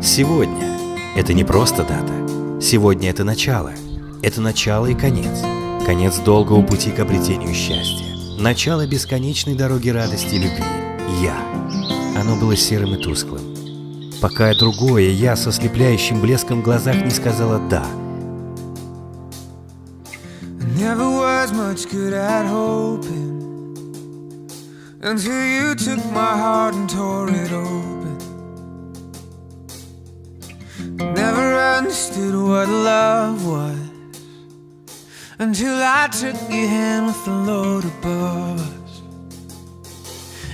Сегодня – это не просто дата. Сегодня – это начало. Это начало и конец. Конец долгого пути к обретению счастья. Начало бесконечной дороги радости и любви. Я. Оно было серым и тусклым. Пока другое я со слепляющим блеском в глазах не сказала «да». Never was much good at hoping until you took my heart and tore it open. Never understood what love was until I took your hand with the load above us.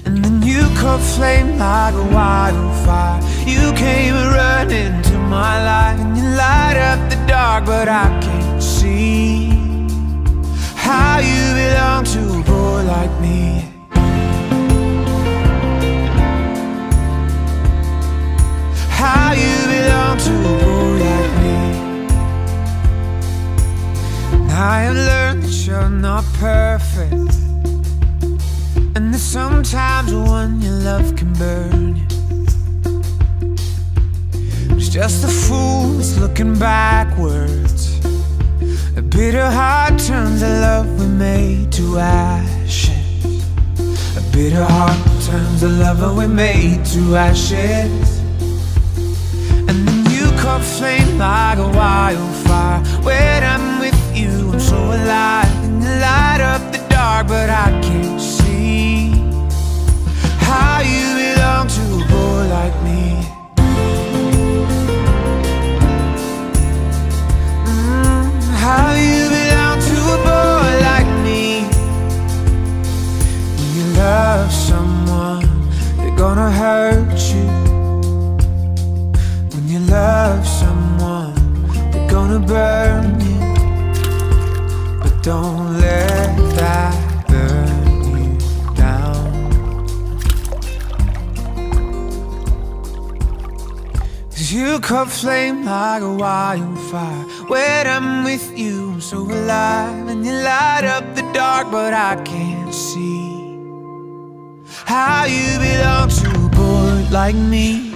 And then you caught flame like a wildfire. You came running to my life and you light up the dark, but I can't see how you belong to a boy like me. How you belong to a boy like me. And I have learned that you're not perfect, and that sometimes one you love can burn you. It's just a fool that's looking backwards. A bitter heart turns the love we made to ashes. A bitter heart turns the lover we made to ashes. And then you caught flame like a wildfire. When I'm with you, I'm so alive. And you light up the dark, but I can't see how you belong to a boy like me. How you belong to a boy like me. When you love someone, they're gonna hurt you. When you love someone, they're gonna burn you. But don't let that burn you down. 'Cause you caught flame like a wildfire. When I'm with you, I'm so alive. And you light up the dark, but I can't see how you belong to a boy like me.